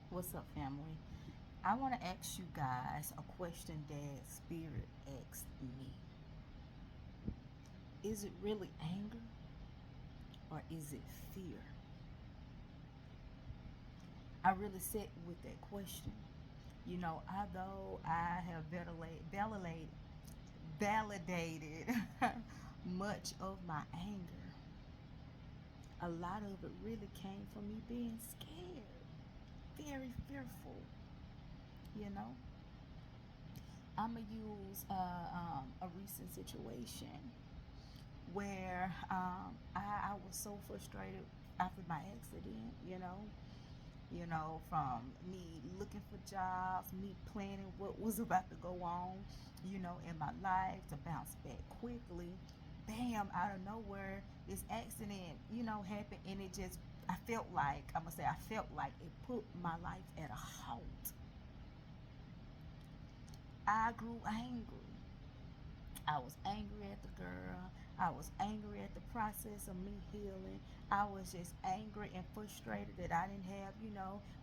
What's up, family? I want to ask you guys a question that Spirit asked me. Is it really anger or is it fear? I really sit with that question. Although I have validated much of my anger, a lot of it really came from me being scared, very fearful, you know. I'm going to use a recent situation where I was so frustrated after my accident, from me looking for jobs, me planning what was about to go on, in my life to bounce back quickly. Bam, out of nowhere, this accident, happened, and it just, I felt like it put my life at a halt. I grew angry. I was angry at the girl. I was angry at the process of me healing. I was just angry and frustrated that I didn't have,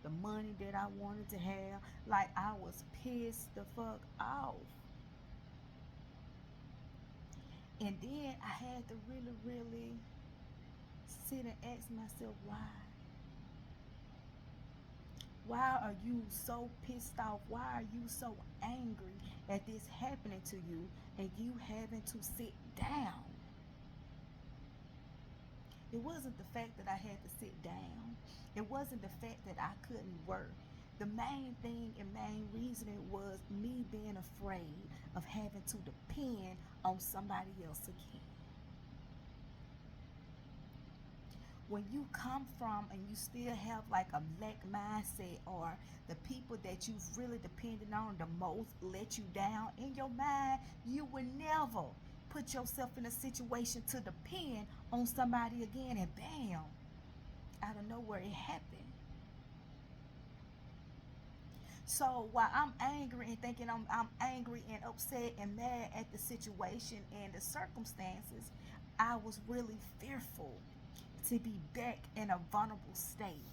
the money that I wanted to have. Like, I was pissed the fuck off. And then I had to really, really sit and ask myself, why? Why are you so pissed off? Why are you so angry at this happening to you and you having to sit down? It wasn't the fact that I had to sit down. It wasn't the fact that I couldn't work. The main thing and main reason was me being afraid of having to depend on somebody else again. When you come from and you still have like a lack mindset, or the people that you've really depended on the most let you down in your mind, you will never put yourself in a situation to depend on somebody again, and bam, out of nowhere it happened. So while I'm angry and thinking I'm angry and upset and mad at the situation and the circumstances, I was really fearful to be back in a vulnerable state,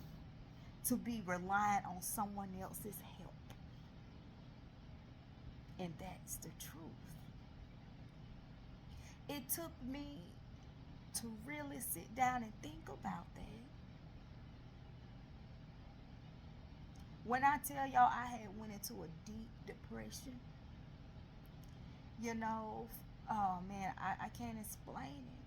to be reliant on someone else's help. And that's the truth. It took me to really sit down and think about that. When I tell y'all I had went into a deep depression, you know, oh man, I can't explain it.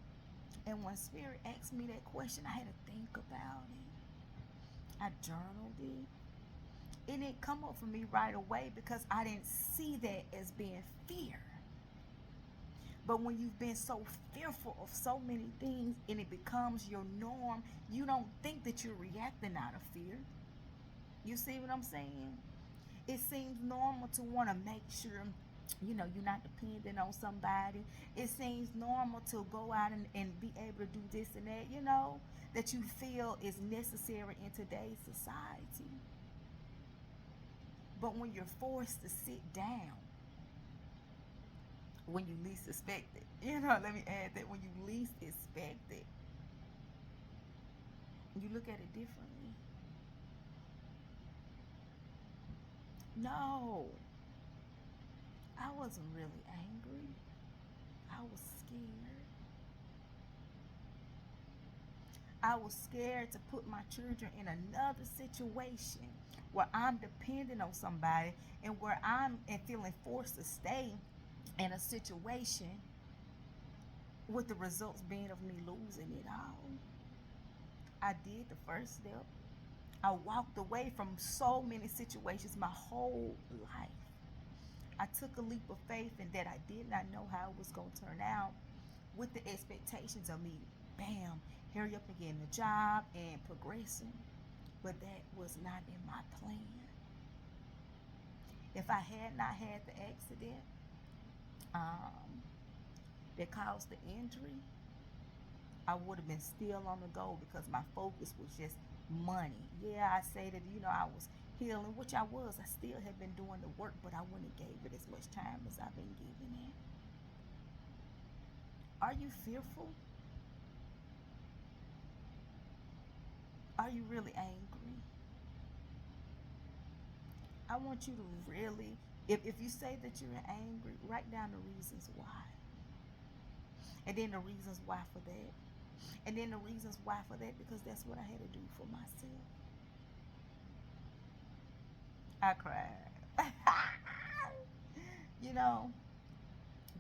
And when Spirit asked me that question, I had to think about it. I journaled it. It didn't come up for me right away because I didn't see that as being fear. But when you've been so fearful of so many things and it becomes your norm, you don't think that you're reacting out of fear. You see what I'm saying? It seems normal to want to make sure you're not dependent on somebody. It seems normal to go out and be able to do this and that, that you feel is necessary in today's society. But when you're forced to sit down, when you least expect it, let me add that, when you least expect it, you look at it differently. No, I wasn't really angry. I was scared. I was scared to put my children in another situation where I'm dependent on somebody, and where I'm and feeling forced to stay in a situation with the results being of me losing it all. I did the first step. I walked away from so many situations my whole life. I took a leap of faith in that I did not know how it was going to turn out, with the expectations of me, bam, hurry up and getting a job and progressing. But that was not in my plan. If I had not had the accident um, that caused the injury, I would have been still on the go because my focus was just money. Yeah, I say that, I was healing, which I was. I still had been doing the work, but I wouldn't have gave it as much time as I've been giving it. Are you fearful? Are you really angry? I want you to really, if you say that you're angry, write down the reasons why. And then the reasons why for that. And then the reasons why for that, because that's what I had to do for myself. I cried. You know,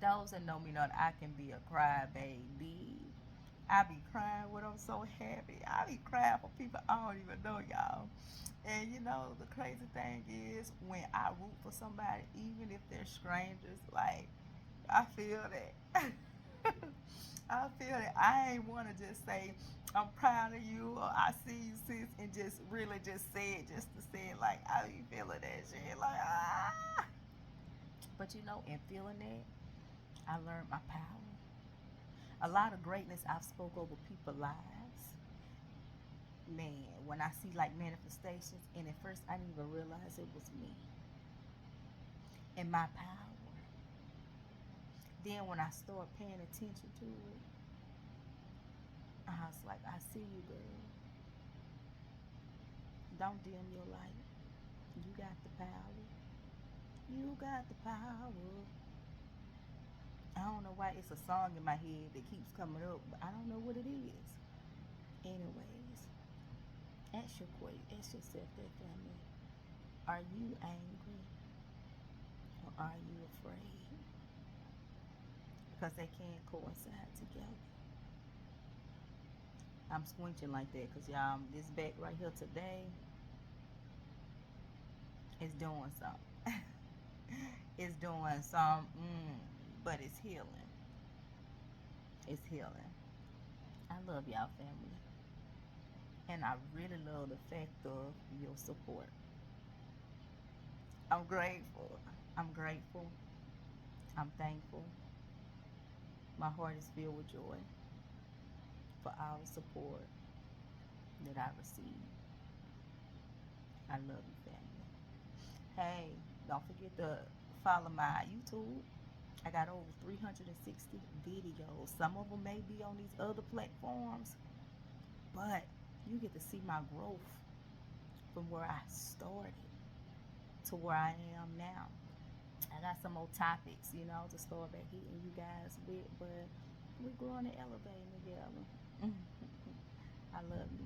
those that know me know that I can be a crybaby. I be crying when I'm so happy. I be crying for people I don't even know, y'all. And you know, the crazy thing is when I root for somebody, even if they're strangers, like I feel that. I feel that I ain't want to just say I'm proud of you or I see you sis and just really just say it just to say it, like I be feeling that shit like ah. But you know, in feeling that, I learned my power. A lot of greatness I've spoke over people's lives. Man, when I see like manifestations, and at first I didn't even realize it was me and my power. Then when I started paying attention to it, I was like, I see you, girl. Don't dim your light. You got the power. You got the power. I don't know why it's a song in my head that keeps coming up, but I don't know what it is. Anyways, ask yourself that, family. Are you angry or are you afraid? Because they can't coincide together. I'm squinching like that because y'all, this back right here today is doing something. It's doing some, but it's healing. It's healing. I love y'all, family. And I really love the fact of your support. I'm grateful. I'm grateful. I'm thankful. My heart is filled with joy for all the support that I receive. I love you, family. Hey, don't forget to follow my YouTube. I got over 360 videos. Some of them may be on these other platforms, but you get to see my growth from where I started to where I am now. I got some more topics, to start back hitting you guys with, but we're growing and elevating together. I love you.